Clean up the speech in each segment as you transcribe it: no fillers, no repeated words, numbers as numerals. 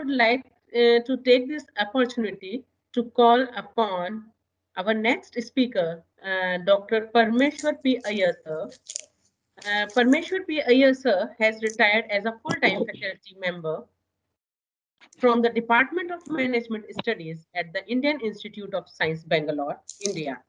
would like to take this opportunity to call upon our next speaker, Dr. Parmeshwar P. Iyer, sir. Parmeshwar P. Iyer, sir, has retired as a full-time faculty member from the Department of Management Studies at the Indian Institute of Science, Bangalore, India.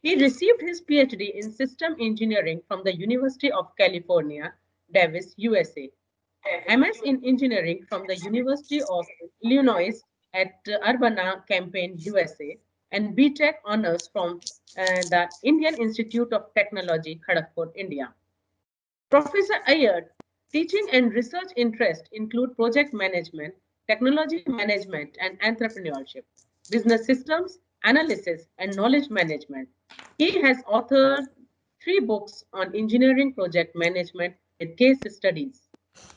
He received his PhD in system engineering from the University of California, Davis, USA, MS in engineering from the University of Illinois at Urbana-Champaign, USA, and BTech honors from the Indian Institute of Technology, Kharagpur, India. Professor Iyer teaching and research interests include project management, technology management, and entrepreneurship, business systems, analysis, and knowledge management. He has authored 3 books on engineering project management with case studies,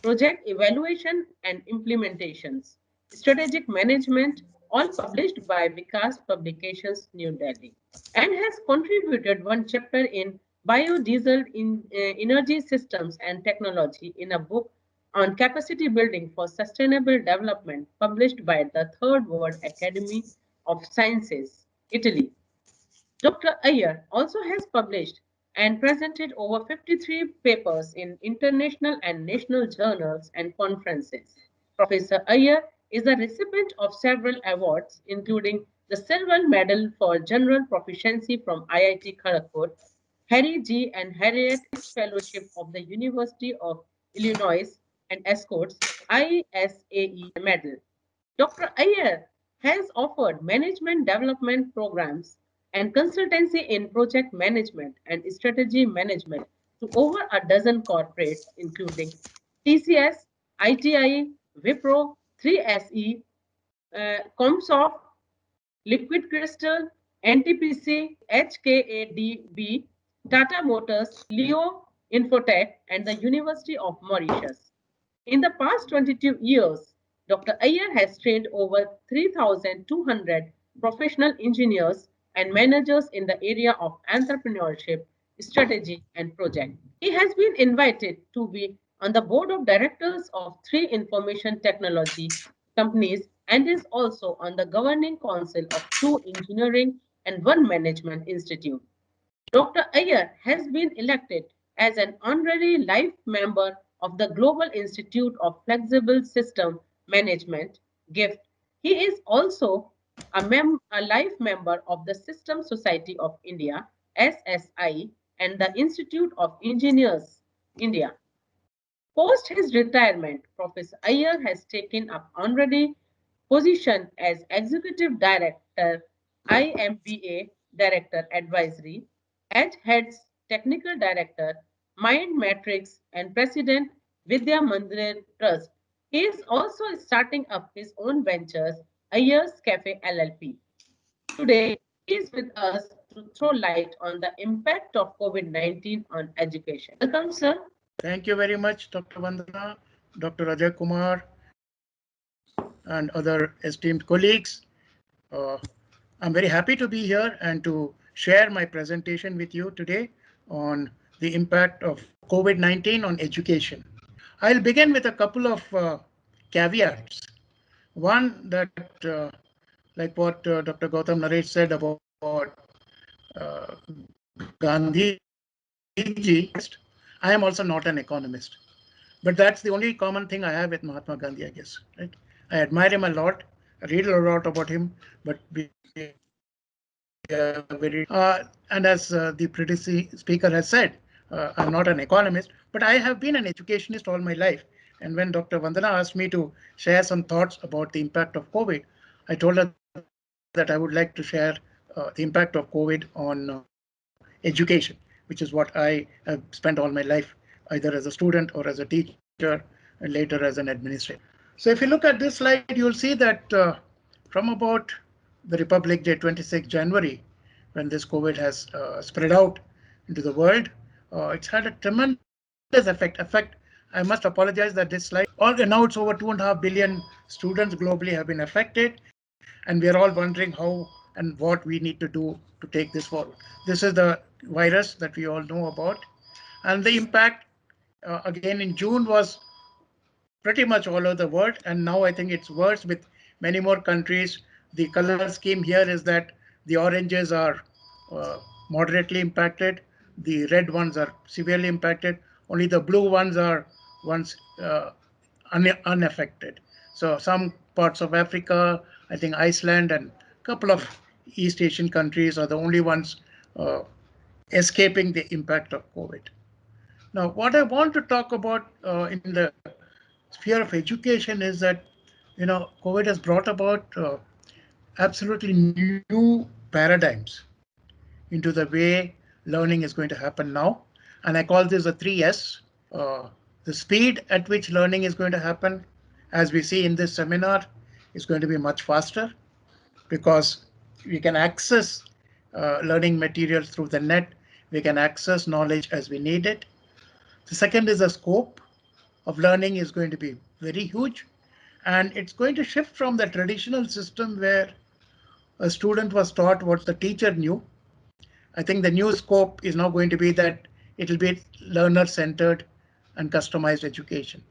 project evaluation and implementations, strategic management, all published by Vikas Publications, New Delhi, and has contributed 1 chapter in biodiesel in energy systems and technology in a book on capacity building for sustainable development published by the Third World Academy of Sciences, Italy. Dr. Iyer also has published and presented over 53 papers in international and national journals and conferences. Professor Iyer is a recipient of several awards, including the Silver Medal for General Proficiency from IIT Kharagpur, Harry G. and Harriet S. Fellowship of the University of Illinois, and escorts ISAE Medal. Dr. Iyer has offered management development programs and consultancy in project management and strategy management to over a dozen corporates, including TCS, ITI, Wipro, 3SE, Comsoft, Liquid Crystal, NTPC, HKADB, Tata Motors, Leo Infotech, and the University of Mauritius. In the past 22 years, Dr. Iyer has trained over 3,200 professional engineers and managers in the area of entrepreneurship, strategy, and project. He has been invited to be on the board of directors of 3 information technology companies and is also on the governing council of 2 engineering and 1 management institute. Dr. Iyer has been elected as an honorary life member of the Global Institute of Flexible System Management, GIFT. He is also a life member of the System Society of India, SSI, and the Institute of Engineers, India. Post his retirement, Professor Iyer has taken up honorary position as Executive Director, IMBA Director Advisory, at Heads Technical Director, Mind Matrix, and President Vidya Mandir Trust. He is also starting up his own ventures, Iyer's Cafe LLP. Today, he is with us to throw light on the impact of COVID-19 on education. Welcome, sir. Thank you very much, Dr. Vandana, Dr. Ajay Kumar, and other esteemed colleagues. I'm very happy to be here and to share my presentation with you today on the impact of COVID-19 on education. I'll begin with a couple of caveats. One that, like what Dr. Gautam Naresh said about Gandhi ji, I am also not an economist. But that's the only common thing I have with Mahatma Gandhi, I guess. Right? I admire him a lot. I read a lot about him, but and as the previous speaker has said, I'm not an economist, but I have been an educationist all my life. And when Dr. Vandana asked me to share some thoughts about the impact of COVID, I told her that I would like to share the impact of COVID on education, which is what I have spent all my life, either as a student or as a teacher, and later as an administrator. So if you look at this slide, you'll see that from about the Republic Day, 26 January, when this COVID has spread out into the world, it's had a tremendous effect. In fact, I must apologize that this slide, now it's over 2.5 billion students globally have been affected, and we are all wondering how and what we need to do to take this forward. This is the virus that we all know about, and the impact again in June was pretty much all over the world. And now I think it's worse with many more countries. The color scheme here is that the oranges are uh, moderately impacted, the red ones are severely impacted, only the blue ones are ones unaffected. So some parts of Africa, I think Iceland and a couple of East Asian countries are the only ones uh, escaping the impact of COVID. Now, what I want to talk about in the sphere of education is that, COVID has brought about absolutely new paradigms into the way learning is going to happen now. And I call this the 3S. The speed at which learning is going to happen, as we see in this seminar, is going to be much faster because we can access learning materials through the net. We can access knowledge as we need it. The second is the scope of learning is going to be very huge, and it's going to shift from the traditional system where a student was taught what the teacher knew. I think the new scope is now going to be that it will be learner centered and customized education.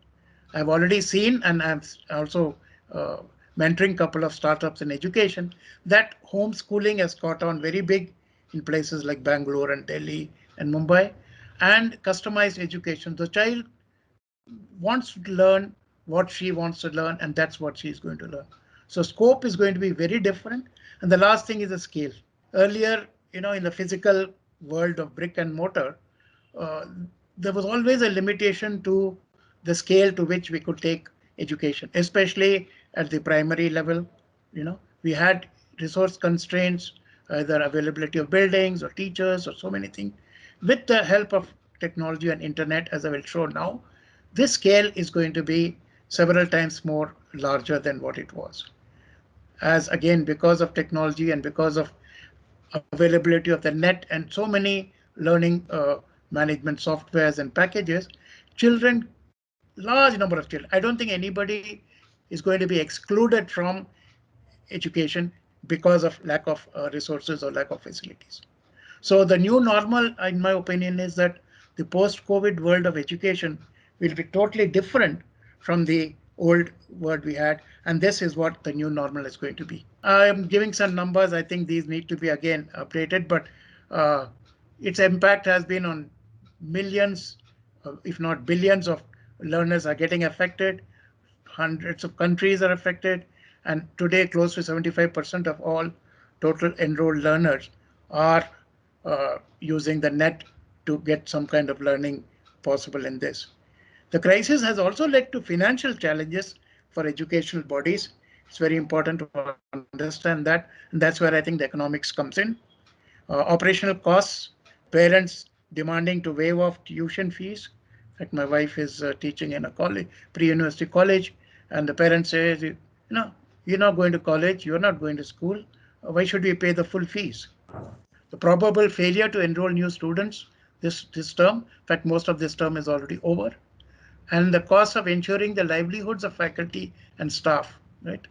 I've already seen, and I'm also uh, mentoring a couple of startups in education, that homeschooling has caught on very big in places like Bangalore and Delhi and Mumbai, and customized education. The child wants to learn what she wants to learn, and that's what she's going to learn. So scope is going to be very different. And the last thing is the scale. Earlier, in the physical world of brick and mortar, uh, there was always a limitation to the scale to which we could take education, especially at the primary level. We had resource constraints, either availability of buildings or teachers or so many things. With the help of technology and internet, as I will show now, this scale is going to be several times more larger than what it was. As again, because of technology and because of availability of the net and so many learning management softwares and packages, children, large number of children, I don't think anybody is going to be excluded from education because of lack of resources or lack of facilities. So the new normal, in my opinion, is that the post-COVID world of education will be totally different from the old world we had, and this is what the new normal is going to be. I am giving some numbers. I think these need to be again updated, but uh, its impact has been on millions, if not billions, of learners are getting affected. Hundreds of countries are affected, and today close to 75% of all total enrolled learners are using the net to get some kind of learning possible in this. The crisis has also led to financial challenges for educational bodies. It's very important to understand that, and that's where I think the economics comes in. Operational costs, parents demanding to waive off tuition fees. In fact, my wife is teaching in a college, pre-university college, and the parent says, you're not going to college, you're not going to school. Why should we pay the full fees? The probable failure to enroll new students this term, in fact, most of this term is already over, and the cost of ensuring the livelihoods of faculty and staff, right?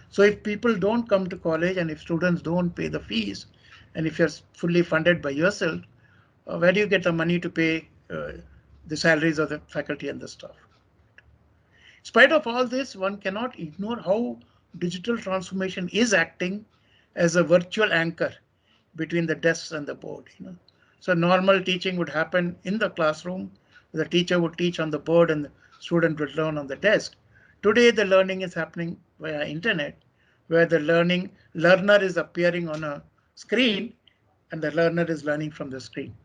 So if people don't come to college and if students don't pay the fees, and if you're fully funded by yourself, where do you get the money to pay the salaries of the faculty and the staff? In spite of all this, one cannot ignore how digital transformation is acting as a virtual anchor between the desks and the board. So normal teaching would happen in the classroom. The teacher would teach on the board and the student would learn on the desk. Today, the learning is happening via internet, where the learner is appearing on a screen and the learner is learning from the screen.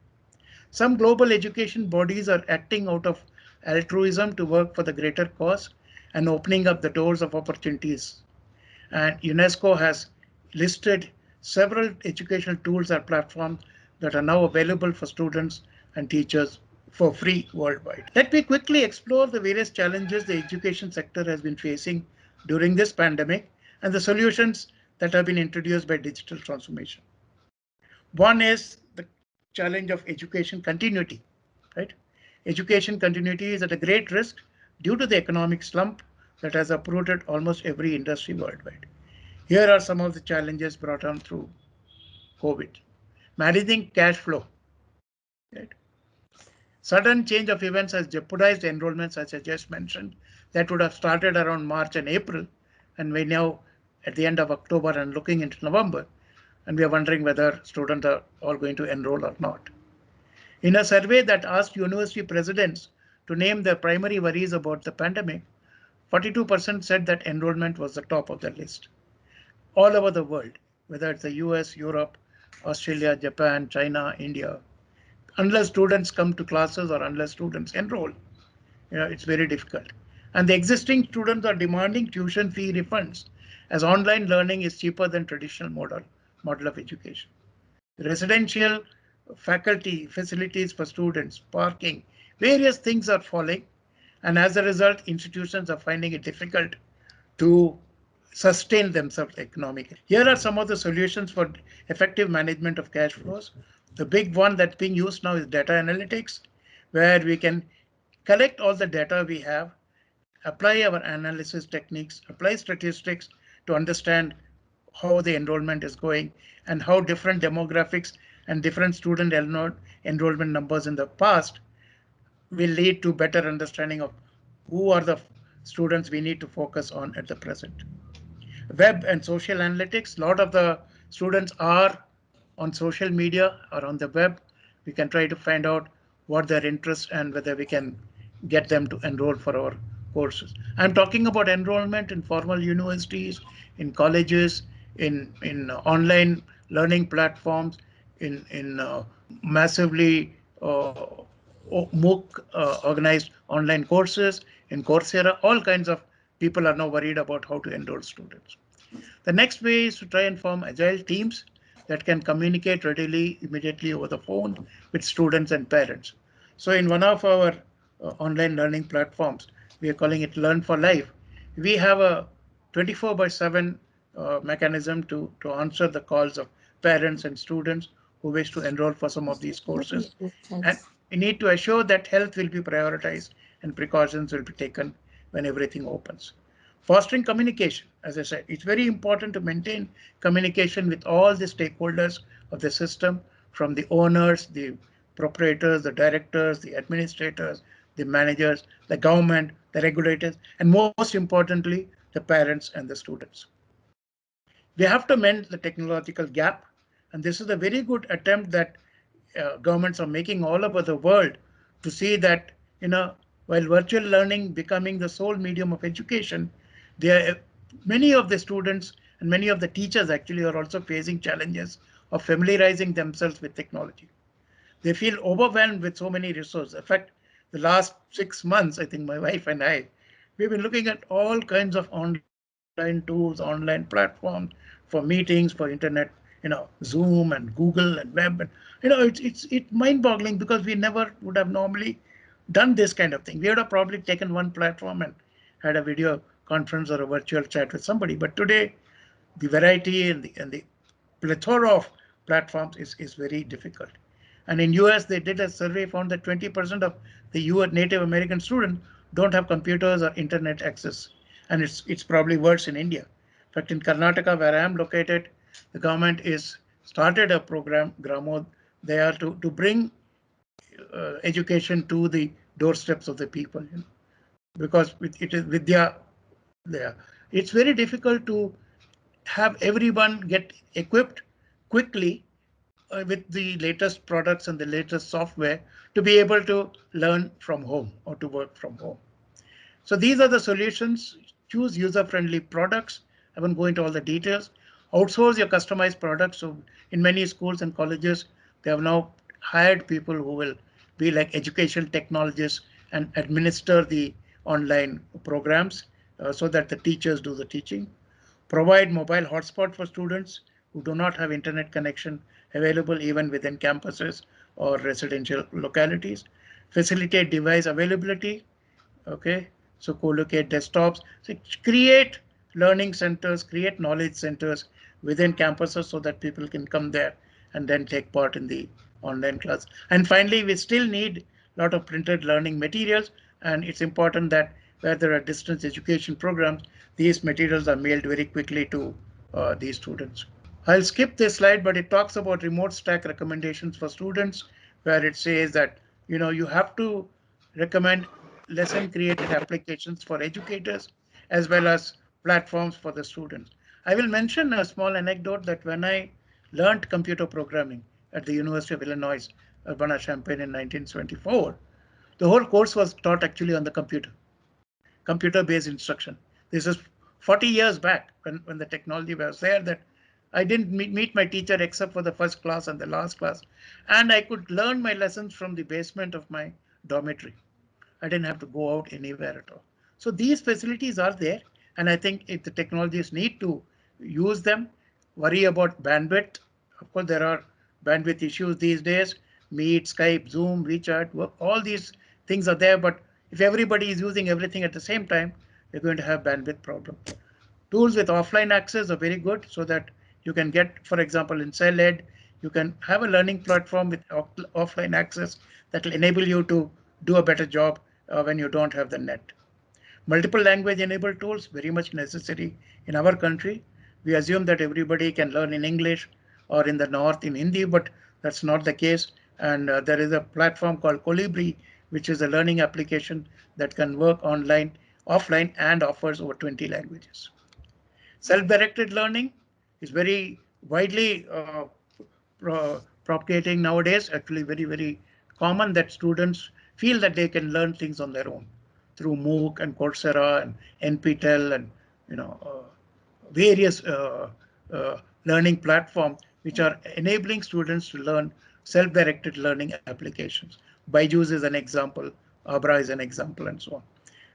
Some global education bodies are acting out of altruism to work for the greater cause and opening up the doors of opportunities. And UNESCO has listed several educational tools or platforms that are now available for students and teachers for free worldwide. Let me quickly explore the various challenges the education sector has been facing during this pandemic and the solutions that have been introduced by digital transformation. One is the challenge of education continuity, right? Education continuity is at a great risk due to the economic slump that has uprooted almost every industry worldwide. Here are some of the challenges brought on through COVID. Managing cash flow, right? Sudden change of events has jeopardized enrollments, as I just mentioned, that would have started around March and April, and we now at the end of October and looking into November, and we are wondering whether students are all going to enroll or not. In a survey that asked university presidents to name their primary worries about the pandemic, 42% said that enrollment was the top of the list. All over the world, whether it's the US, Europe, Australia, Japan, China, India, unless students come to classes or unless students enroll, it's very difficult. And the existing students are demanding tuition fee refunds as online learning is cheaper than traditional model of education. Residential faculty, facilities for students, parking, various things are falling. And as a result, institutions are finding it difficult to sustain themselves economically. Here are some of the solutions for effective management of cash flows. The big one that's being used now is data analytics, where we can collect all the data we have, apply our analysis techniques, apply statistics to understand how the enrollment is going and how different demographics and different student enrollment numbers in the past will lead to better understanding of who are the students we need to focus on at the present. Web and social analytics, a lot of the students are on social media or on the web. We can try to find out what their interests and whether we can get them to enroll for our courses. I'm talking about enrollment in formal universities, in colleges, in online learning platforms, in massively MOOC organized online courses, in Coursera. All kinds of people are now worried about how to enroll students. The next way is to try and form agile teams that can communicate readily, immediately over the phone with students and parents. So in one of our online learning platforms, we are calling it Learn for Life. We have a 24 by 7 mechanism to answer the calls of parents and students who wish to enroll for some of these courses. And we need to assure that health will be prioritized and precautions will be taken when everything opens. Fostering communication, as I said, it's very important to maintain communication with all the stakeholders of the system, from the owners, the proprietors, the directors, the administrators, the managers, the government, the regulators, and most importantly, the parents and the students. We have to mend the technological gap, and this is a very good attempt that governments are making all over the world to see that, while virtual learning becoming the sole medium of education, there are many of the students and many of the teachers actually are also facing challenges of familiarizing themselves with technology. They feel overwhelmed with so many resources. In fact, the last 6 months, I think my wife and I, we've been looking at all kinds of online tools, online platforms for meetings, for internet, Zoom and Google and web. And, it's mind-boggling because we never would have normally done this kind of thing. We would have probably taken one platform and had a video conference or a virtual chat with somebody. But today, the variety and the plethora of platforms is very difficult. And in US, they did a survey, found that 20% of the US Native American students don't have computers or internet access. And it's probably worse in India. In fact, in Karnataka, where I am located, the government is started a program, Gramo, there to bring education to the doorsteps of the people. Because it is Vidya there. It's very difficult to have everyone get equipped quickly with the latest products and the latest software to be able to learn from home or to work from home. So these are the solutions. Choose user-friendly products. I won't go into all the details. Outsource your customized products. So in many schools and colleges, they have now hired people who will be like educational technologists and administer the online programs so that the teachers do the teaching. Provide mobile hotspot for students who do not have internet connection available even within campuses or residential localities. Facilitate device availability. Okay, so co-locate desktops. So create learning centers, create knowledge centers within campuses so that people can come there and then take part in the online class. And finally, we still need a lot of printed learning materials, and it's important that where there are distance education programs, these materials are mailed very quickly to these students. I'll skip this slide, but it talks about remote stack recommendations for students, where it says that You have to recommend lesson created applications for educators as well as platforms for the students. I will mention a small anecdote that when I learned computer programming at the University of Illinois, Urbana-Champaign in 1974, the whole course was taught actually on the computer-based instruction. This is 40 years back when the technology was there that I didn't meet my teacher except for the first class and the last class. And I could learn my lessons from the basement of my dormitory. I didn't have to go out anywhere at all. So these facilities are there. And I think if the technologies need to use them, worry about bandwidth. Of course, there are bandwidth issues these days. Meet, Skype, Zoom, WeChat, all these things are there. But if everybody is using everything at the same time, you're going to have bandwidth problem. Tools with offline access are very good so that you can get, for example, in CellEd, you can have a learning platform with offline access that will enable you to do a better job when you don't have the net. Multiple language enabled tools, very much necessary in our country. We assume that everybody can learn in English or in the North in Hindi, but that's not the case. And there is a platform called Colibri, which is a learning application that can work online, offline, and offers over 20 languages. Self-directed learning is very widely propagating nowadays. Actually, very, very common that students feel that they can learn things on their own through MOOC and Coursera and NPTEL and various learning platforms which are enabling students to learn self-directed learning applications. Byju's is an example, Abra is an example, and so on.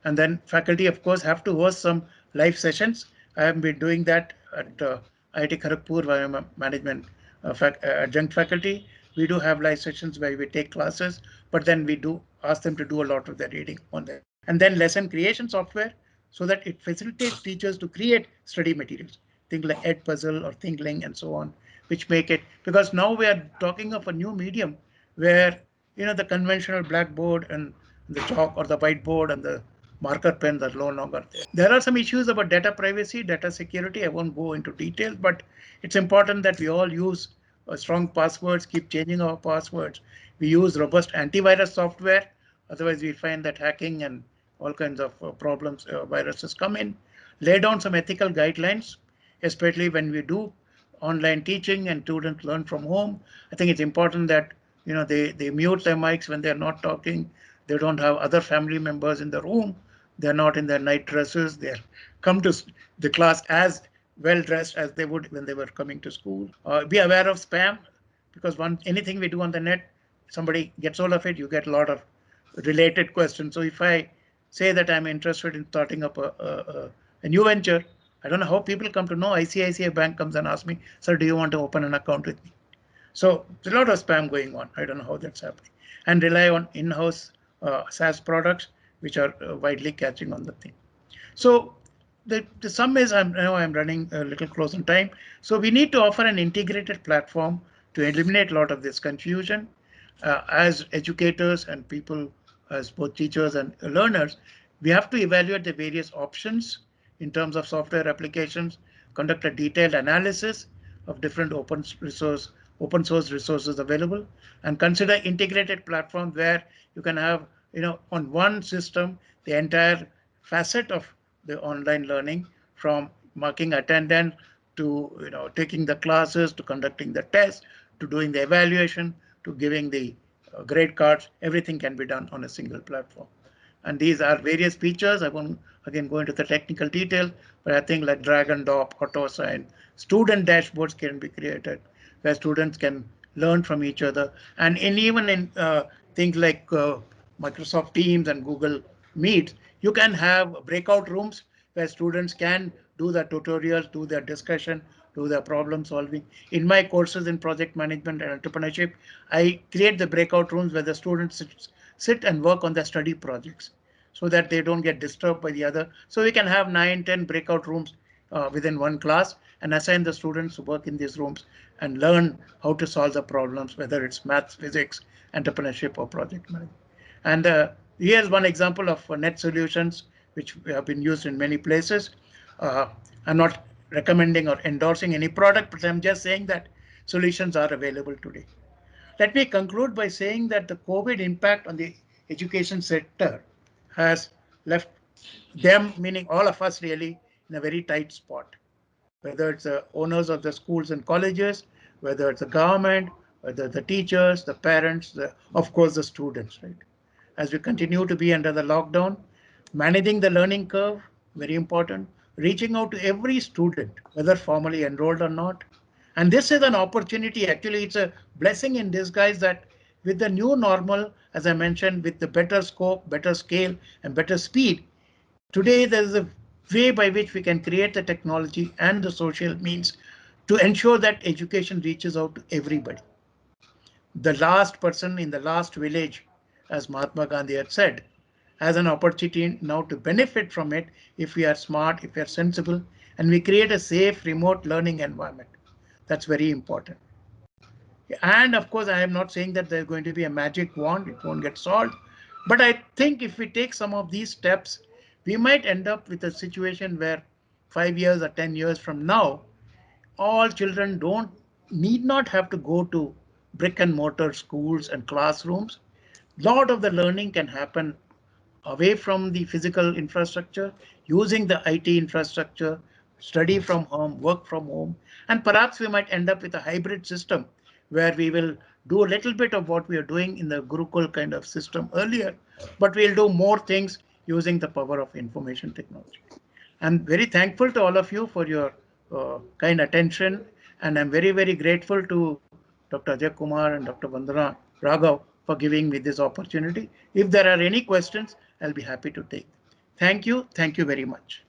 And then faculty, of course, have to host some live sessions. I have been doing that at IIT Kharagpur, where I'm a management adjunct faculty. We do have live sessions where we take classes, but then we do ask them to do a lot of their reading on their. And then lesson creation software so that it facilitates teachers to create study materials, things like Edpuzzle or ThinkLink and so on, which make it, because now we are talking of a new medium where the conventional blackboard and the chalk or the whiteboard and the marker pens are no longer there. There are some issues about data privacy, data security. I won't go into details, but it's important that we all use strong passwords, keep changing our passwords. We use robust antivirus software. Otherwise, we find that hacking and all kinds of problems, viruses come in. Lay down some ethical guidelines, especially when we do online teaching and students learn from home. I think it's important that they mute their mics when they're not talking. They don't have other family members in the room. They're not in their night dresses. They're come to the class as well dressed as they would when they were coming to school. Be aware of spam, because anything we do on the net, somebody gets hold of it, you get a lot of related questions. So if I say that I'm interested in starting up a new venture, I don't know how people come to know. ICICI Bank comes and asks me, sir, do you want to open an account with me? So there's a lot of spam going on. I don't know how that's happening. And rely on in-house SaaS products, which are widely catching on the thing. So the sum is, I'm running a little close on time. So we need to offer an integrated platform to eliminate a lot of this confusion. As educators and people, as both teachers and learners, we have to evaluate the various options in terms of software applications, conduct a detailed analysis of different open source resources available, and consider integrated platforms where you can have, on one system, the entire facet of the online learning, from marking attendance to taking the classes, to conducting the test, to doing the evaluation, to giving the grade cards. Everything can be done on a single platform. And these are various features. I won't again go into the technical detail, but I think like drag and drop, auto assign, student dashboards can be created where students can learn from each other. And even in things like Microsoft Teams and Google Meet, you can have breakout rooms where students can do the tutorials, do their discussion, do their problem solving. In my courses in project management and entrepreneurship, I create the breakout rooms where the students sit and work on their study projects so that they don't get disturbed by the other. So we can have 9, 10 breakout rooms within one class and assign the students to work in these rooms and learn how to solve the problems, whether it's maths, physics, entrepreneurship, or project management. And here's one example of net solutions, which have been used in many places. Uh, I'm not recommending or endorsing any product, but I'm just saying that solutions are available today. Let me conclude by saying that the COVID impact on the education sector has left them, meaning all of us really, in a very tight spot. Whether it's the owners of the schools and colleges, whether it's the government, whether the teachers, the parents, of course the students, right? As we continue to be under the lockdown, managing the learning curve, very important, reaching out to every student, whether formally enrolled or not. And this is an opportunity, actually, it's a blessing in disguise that with the new normal, as I mentioned, with the better scope, better scale, and better speed, today there is a way by which we can create the technology and the social means to ensure that education reaches out to everybody. The last person in the last village, as Mahatma Gandhi had said, has an opportunity now to benefit from it if we are smart, if we are sensible, and we create a safe remote learning environment. That's very important. And of course, I am not saying that there's going to be a magic wand, it won't get solved. But I think if we take some of these steps, we might end up with a situation where 5 years or 10 years from now, all children don't need not have to go to brick and mortar schools and classrooms. Lot of the learning can happen away from the physical infrastructure, using the IT infrastructure, study from home, work from home, and perhaps we might end up with a hybrid system where we will do a little bit of what we are doing in the Gurukul kind of system earlier, but we'll do more things using the power of information technology. I'm very thankful to all of you for your kind attention, and I'm very, very grateful to Dr. Ajay Kumar and Dr. Vandana Raghav for giving me this opportunity. If there are any questions, I'll be happy to take. Thank you. Thank you very much.